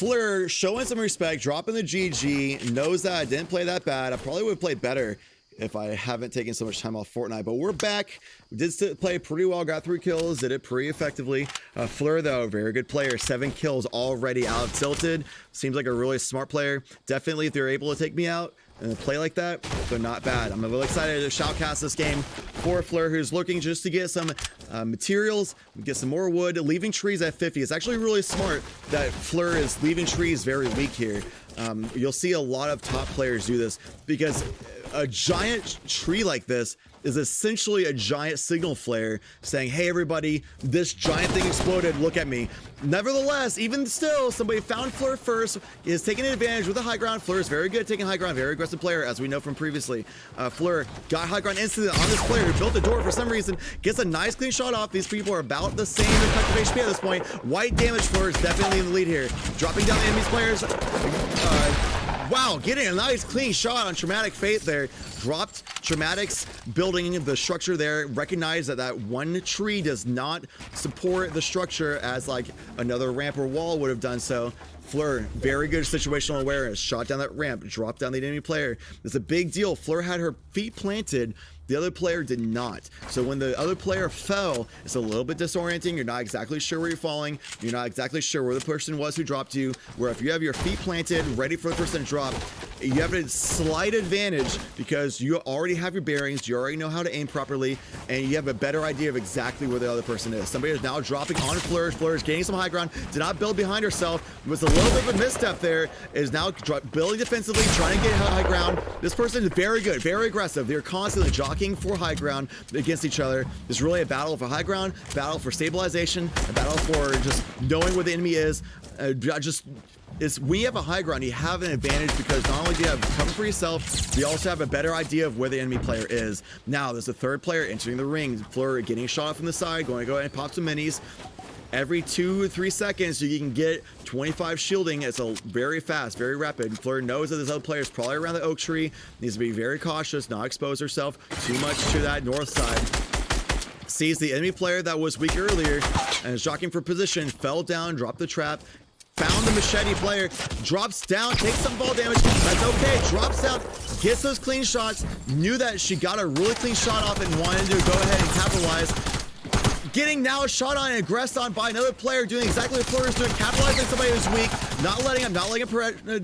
Fleur showing some respect, dropping the GG, knows that I didn't play that bad. I probably would have played better if I haven't taken so much time off Fortnite, but we're back. We did play pretty well, got 3 kills, did it pretty effectively. Fleur, though, very good player, 7 kills already out tilted. Seems like a really smart player. Definitely, if they're able to take me out and play like that, they're not bad. I'm a little excited to shoutcast this game for Fleur, who's looking just to get some materials, get some more wood, leaving trees at 50. It's actually really smart that Fleur is leaving trees very weak here. You'll see a lot of top players do this because a giant tree like this is essentially a giant signal flare saying, hey everybody, this giant thing exploded, look at me. Nevertheless, even still, somebody found Fleur first, is taking advantage with the high ground. Fleur is very good at taking high ground, very aggressive player, as we know from previously. Fleur got high ground instantly on this player who built the door for some reason, gets a nice clean shot off. These people are about the same effective HP at this point. White damage. Fleur is definitely in the lead here. Dropping down the enemy's players. Wow, getting a nice clean shot on Traumatic Fate there. Dropped Traumatics, building the structure there. Recognize that that one tree does not support the structure as like another ramp or wall would have done so. Fleur, very good situational awareness. Shot down that ramp, dropped down the enemy player. It's a big deal. Fleur had her feet planted. The other player did not. So when the other player fell, it's a little bit disorienting. You're not exactly sure where you're falling. You're not exactly sure where the person was who dropped you. Where if you have your feet planted, ready for the person to drop, you have a slight advantage because you already have your bearings. You already know how to aim properly, and you have a better idea of exactly where the other person is. Somebody is now dropping on Fleur. Fleur is gaining some high ground. Did not build behind herself. It was a little bit of a misstep there. Is now building defensively, trying to get high ground. This person is very good, very aggressive. They're constantly jockeying for high ground against each other. It's really a battle for high ground, battle for stabilization, a battle for just knowing where the enemy is. When you have a high ground, you have an advantage because not only do you have cover for yourself, you also have a better idea of where the enemy player is. Now, there's a third player entering the ring. Fleur getting shot from the side, going to go ahead and pop some minis. Every 2 or 3 seconds, you can get 25 shielding. It's a very fast, very rapid. Fleur knows that this other player is probably around the oak tree. Needs to be very cautious, not expose herself too much to that north side. Sees the enemy player that was weak earlier and is jockeying for position. Fell down, dropped the trap. Found the machete player, drops down, takes some fall damage. That's okay. Drops down, gets those clean shots. Knew that she got a really clean shot off and wanted to go ahead and capitalize. Getting now a shot on and aggressed on by another player, doing exactly what Fleur is doing, capitalizing somebody who's weak, not letting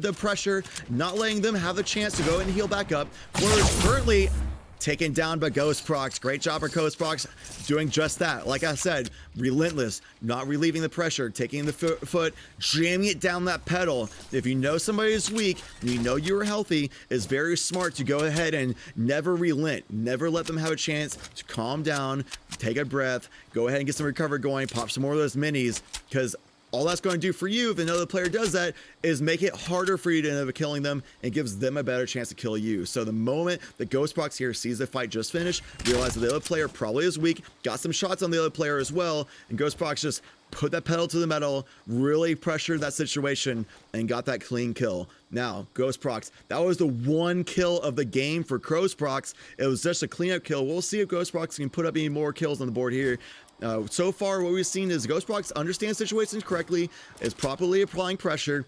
the pressure, not letting them have the chance to go ahead and heal back up. Fleur is currently taken down by Ghost Prox. Great job for Ghost Prox doing just that. Like I said, relentless, not relieving the pressure, taking the foot, jamming it down that pedal. If you know somebody is weak, and you know you're healthy, it's very smart to go ahead and never relent. Never let them have a chance to calm down, take a breath, go ahead and get some recovery going, pop some more of those minis, because all that's going to do for you if another player does that is make it harder for you to end up killing them and gives them a better chance to kill you. So the moment that Ghost Prox here sees the fight just finished, realizes that the other player probably is weak, got some shots on the other player as well, and Ghost Prox just put that pedal to the metal, really pressured that situation, and got that clean kill. Now, Ghost Prox, that was the one kill of the game for Ghost Prox. It was just a cleanup kill. We'll see if Ghost Prox can put up any more kills on the board here. So far, what we've seen is Ghost Prox understands situations correctly, is properly applying pressure.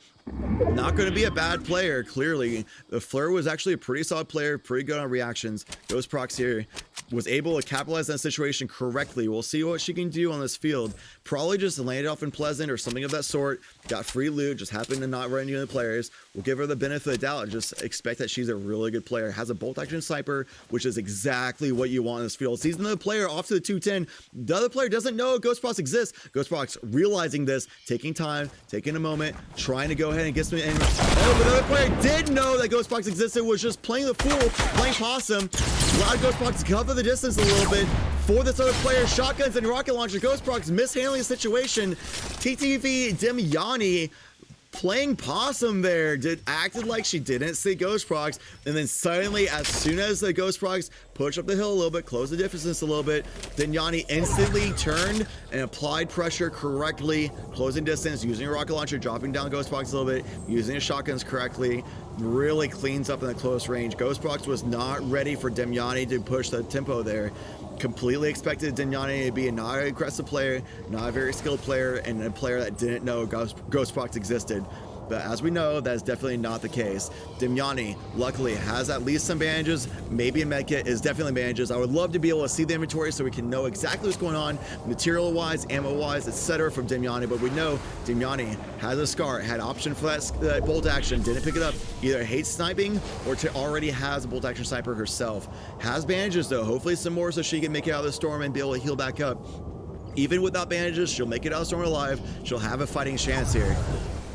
Not going to be a bad player, clearly. The Fleur was actually a pretty solid player, pretty good on reactions. Ghost Prox here was able to capitalize on that situation correctly. We'll see what she can do on this field. Probably just landed off in Pleasant or something of that sort. Got free loot, just happened to not run into the players. We'll give her the benefit of the doubt and just expect that she's a really good player. Has a bolt action sniper, which is exactly what you want in this field. Sees another player off to the 210. The other player doesn't know Ghost Prox exists. Ghost Prox realizing this, taking time, taking a moment, trying to go ahead and get some. Oh, but the other player did know that Ghost Prox existed, was just playing the fool, playing possum. Allowed Ghost Prox to cover the distance a little bit for this other player. Shotguns and rocket launcher. Ghost Prox mishandling the situation. TTV Demiani playing possum there, acted like she didn't see Ghost Prox, and then suddenly, as soon as the Ghost Prox pushed up the hill a little bit, closed the distance a little bit, Denyani instantly turned and applied pressure correctly, closing distance, using a rocket launcher, dropping down Ghost Prox a little bit, using his shotguns correctly, really cleans up in the close range. Ghost Prox was not ready for Demiani to push the tempo there. Completely expected Denyani to be a not aggressive player, not a very skilled player, and a player that didn't know Ghost Prox existed. but as we know, that is definitely not the case. Demyani, luckily, has at least some bandages, maybe a medkit, is definitely bandages. I would love to be able to see the inventory so we can know exactly what's going on, material-wise, ammo-wise, etc. from Demyani, but we know Demyani has a scar, had option for that bolt action, didn't pick it up, either hates sniping or already has a bolt action sniper herself. Has bandages though, hopefully some more so she can make it out of the storm and be able to heal back up. Even without bandages, she'll make it out of the storm alive. She'll have a fighting chance here.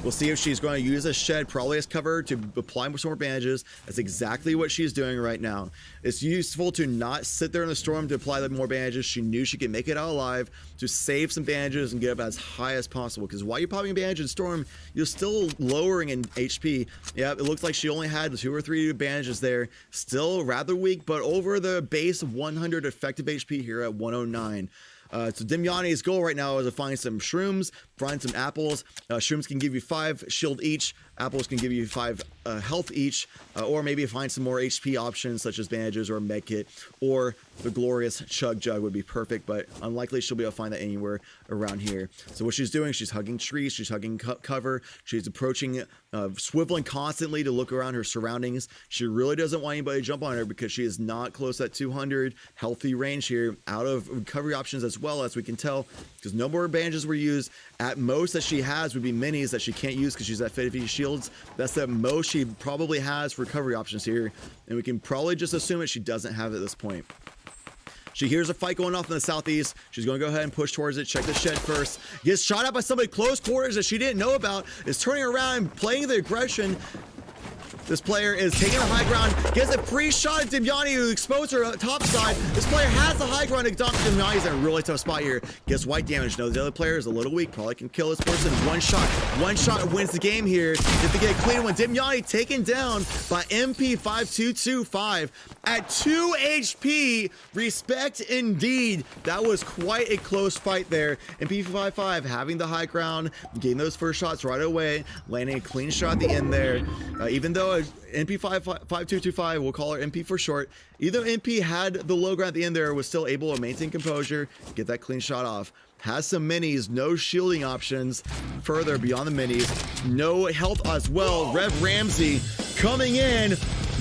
We'll see if she's going to use a shed, probably as cover, to apply some more bandages. That's exactly what she's doing right now. It's useful to not sit there in the storm to apply the more bandages. She knew she could make it out alive, to save some bandages and get up as high as possible. Because while you're popping a bandage in storm, you're still lowering in HP. Yeah, it looks like she only had 2 or 3 bandages there. Still rather weak, but over the base 100 effective HP here at 109. So Demyani's goal right now is to find some shrooms, find some apples. Shrooms can give you 5 shield each. Apples can give you 5 health each, or maybe find some more HP options such as bandages or a medkit, or the glorious chug jug would be perfect, but unlikely she'll be able to find that anywhere around here. So what she's doing, she's hugging trees, she's hugging cover, she's approaching, swiveling constantly to look around her surroundings. She really doesn't want anybody to jump on her because she is not close at 200 healthy range here, out of recovery options as well, as we can tell, because no more bandages were used. At most that she has would be minis that she can't use because she's at 50 shields. That's the most she probably has for recovery options here, and we can probably just assume that she doesn't have it at this point. She hears a fight going off in the southeast. She's going to go ahead and push towards it. Check the shed first. Gets shot at by somebody close quarters that she didn't know about. Is turning around and playing the aggression. This player is taking the high ground, gets a free shot at Demyani, who exposed her top side. This player has the high ground. Demyani's in a really tough spot here. Gets white damage. No, the other player is a little weak. Probably can kill this person. One shot wins the game here. If they get a clean one, Demyani taken down by MP5225 at 2 HP. Respect indeed. That was quite a close fight there. MP55 having the high ground, getting those first shots right away, landing a clean shot at the end there. Even though MP5225, we'll call her MP for short, either MP had the low ground at the end there, was still able to maintain composure, get that clean shot off. Has some minis, no shielding options further beyond the minis, no health as well. Rev Ramsey coming in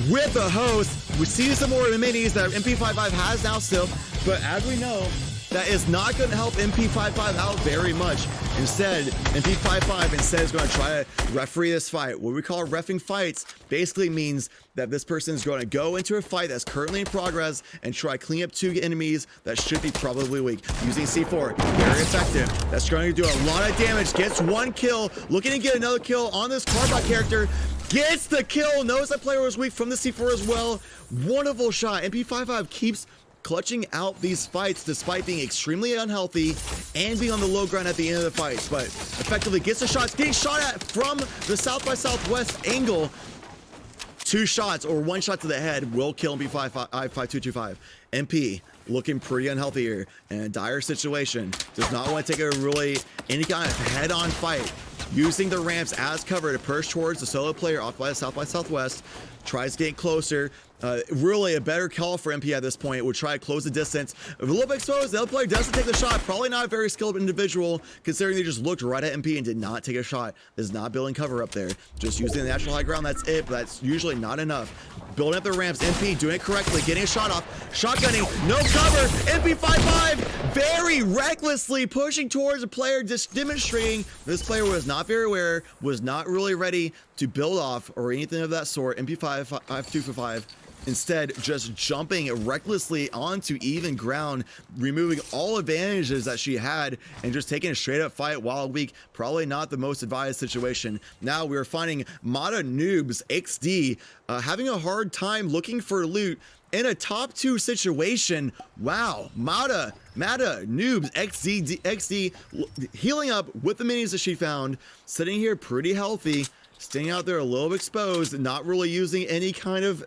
with the host. We see some more minis that MP55 has now still, but as we know, that is not going to help MP55 out very much. Instead, MP55 is going to try to referee this fight. What we call reffing fights basically means that this person is going to go into a fight that's currently in progress and try to clean up 2 enemies that should be probably weak. Using C4, very effective. That's going to do a lot of damage. Gets 1 kill, looking to get another kill on this Carbot character. Gets the kill, knows that player was weak from the C4 as well. Wonderful shot. MP55 keeps clutching out these fights despite being extremely unhealthy and being on the low ground at the end of the fights, but effectively gets a shot, getting shot at from the south by southwest angle. 2 shots or 1 shot to the head will kill MP5225. MP looking pretty unhealthy here in a dire situation. Does not want to take any kind of head-on fight. Using the ramps as cover to push towards the solo player off by the south by southwest. Tries to get closer. Really a better call for MP at this point. Would try to close the distance. A little bit exposed. The other player doesn't take the shot. Probably not a very skilled individual, considering they just looked right at MP and did not take a shot. Is not building cover up there. Just using the natural high ground. That's it, but that's usually not enough. Building up the ramps. MP doing it correctly. Getting a shot off. Shotgunning. No cover. MP55 very recklessly pushing towards a player, just demonstrating this player was not very aware, was not really ready to build off or anything of that sort. MP5225 instead just jumping recklessly onto even ground, removing all advantages that she had and just taking a straight up fight while weak. Probably not the most advised situation. Now we're finding Mata Noobs XD having a hard time looking for loot in a top 2 situation. Wow, Mata Noobs XD healing up with the minis that she found, sitting here pretty healthy, staying out there a little bit exposed, not really using any kind of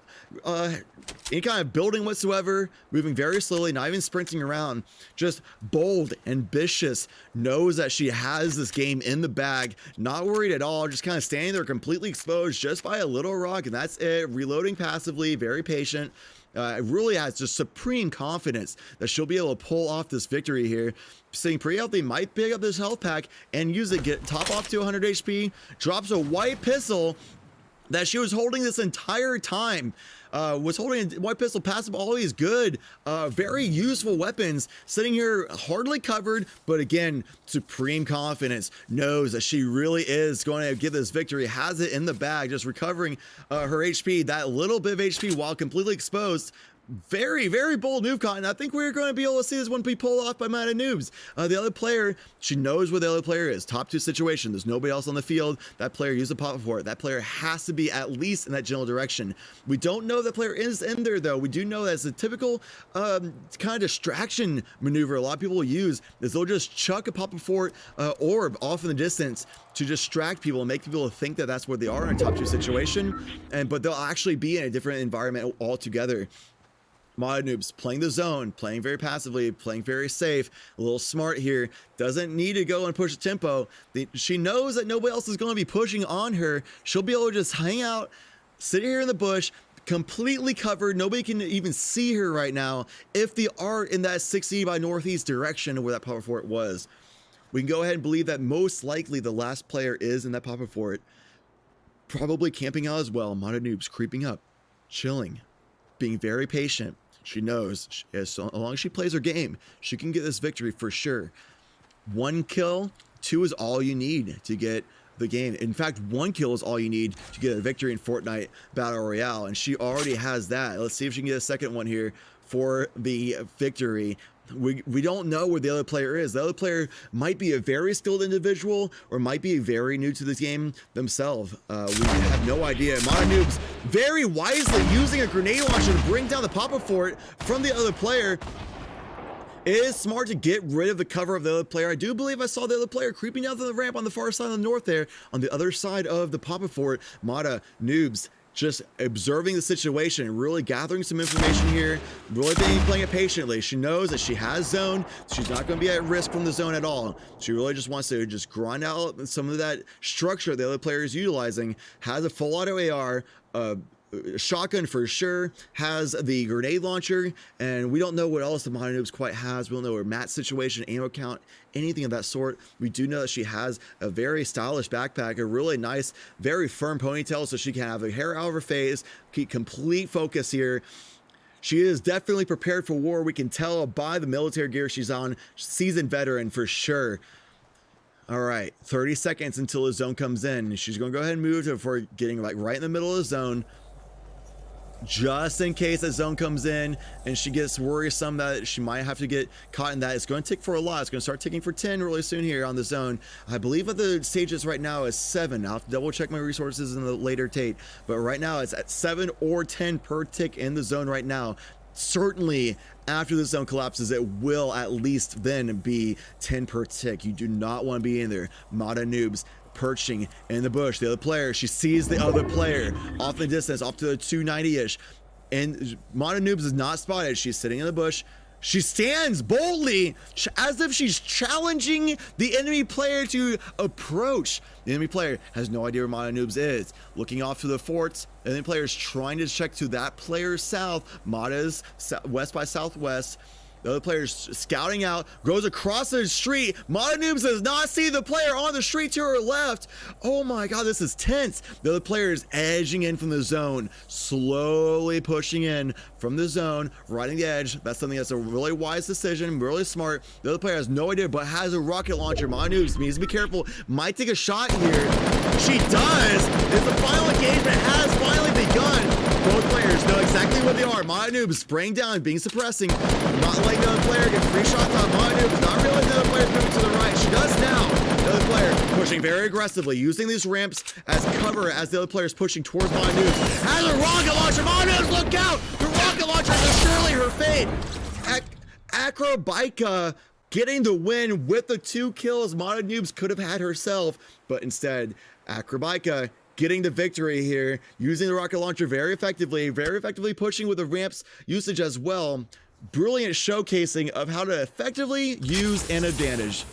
building whatsoever, moving very slowly, not even sprinting around, just bold, ambitious, knows that she has this game in the bag, not worried at all, just kind of standing there completely exposed just by a little rock, and that's it. Reloading passively, very patient. really has just supreme confidence that she'll be able to pull off this victory here. Staying pretty healthy, might pick up this health pack and use it, get top off to 100 HP, drops a white pistol that she was holding this entire time. Was holding a white pistol, passive, all these good, very useful weapons, sitting here hardly covered, but again, supreme confidence, knows that she really is going to get this victory, has it in the bag, just recovering her HP, that little bit of HP while completely exposed. Very, very bold move, Cotton. I think we're going to be able to see this one be pulled off by Mada Noobs. The other player, she knows where the other player is. Top 2 situation. There's nobody else on the field. That player used a pop for it. That player has to be at least in that general direction. We don't know if that player is in there, though. We do know that it's a typical kind of distraction maneuver a lot of people will use, is they'll just chuck a pop fort orb off in the distance to distract people and make people think that that's where they are in a top 2 situation, but they'll actually be in a different environment altogether. Mada Noobs playing the zone, playing very passively, playing very safe, a little smart here, doesn't need to go and push the tempo. She knows that nobody else is going to be pushing on her. She'll be able to just hang out, sit here in the bush, completely covered. Nobody can even see her right now if they are in that 60 by northeast direction where that power fort was. We can go ahead and believe that most likely the last player is in that power fort, probably camping out as well. Mada Noobs creeping up, chilling, being very patient. She knows as long as she plays her game, she can get this victory for sure. 1 kill, 2 is all you need to get the game. In fact, 1 kill is all you need to get a victory in Fortnite Battle Royale, and she already has that. Let's see if she can get a second one here for the victory. We don't know where the other player is. The other player might be a very skilled individual or might be very new to this game themselves. We have no idea. Mada Noobs very wisely using a grenade launcher to bring down the pop-up fort from the other player. It is smart to get rid of the cover of the other player. I do believe I saw the other player creeping down the ramp on the far side of the north there, on the other side of the pop-up fort. Mada Noobs just observing the situation, really gathering some information here, really playing it patiently. She knows that she has zone. She's not going to be at risk from the zone at all. She really just wants to just grind out some of that structure the other player is utilizing. Has a full auto AR, shotgun for sure, has the grenade launcher, and we don't know what else the Mada Noobs quite has. We don't know her mat situation, ammo count, anything of that sort. We do know that she has a very stylish backpack, a really nice, very firm ponytail, so she can have her hair out of her face, keep complete focus here. She is definitely prepared for war. We can tell by the military gear she's on. Seasoned veteran for sure. All right, 30 seconds until the zone comes in. She's going to go ahead and move before getting like right in the middle of the zone, just in case that zone comes in and she gets worrisome that she might have to get caught in that. It's going to tick for a lot. It's going to start ticking for 10 really soon here on the zone. I believe that the stages right now is 7. I'll have to double check my resources in the later Tate, but right now it's at 7 or 10 per tick in the zone right now. Certainly after the zone collapses, it will at least then be 10 per tick. You do not want to be in there. Mada Noobs perching in the bush. The other player, she sees the other player off in the distance, off to the 290-ish, and Mada Noobs is not spotted. She's sitting in the bush. She stands boldly as if she's challenging the enemy player to approach. The enemy player has no idea where Mada Noobs is. Looking off to the forts, the enemy player is trying to check to that player's south. Mada's west by southwest. The other player's scouting out, goes across the street. Mada Noobs does not see the player on the street to her left. Oh my God, this is tense. The other player is edging in from the zone, slowly pushing in from the zone, riding the edge. That's something that's a really wise decision, really smart. The other player has no idea, but has a rocket launcher. Mada Noobs needs to be careful. Might take a shot here. She does. It's the final engagement has finally begun. Both players know exactly where they are. Mada Noobs spraying down, being suppressing, not letting the other player get free shots on. Mada Noobs not realizing the other player moving to the right. She does now. The other player pushing very aggressively, using these ramps as cover as the other player is pushing towards Mada Noobs. Has a rocket launcher. Mada Noobs, look out! The rocket launcher is surely her fate. Acrobica getting the win with the 2 kills Mada Noobs could have had herself, but instead, Acrobica getting the victory here, using the rocket launcher very effectively pushing with the ramps usage as well. Brilliant showcasing of how to effectively use an advantage.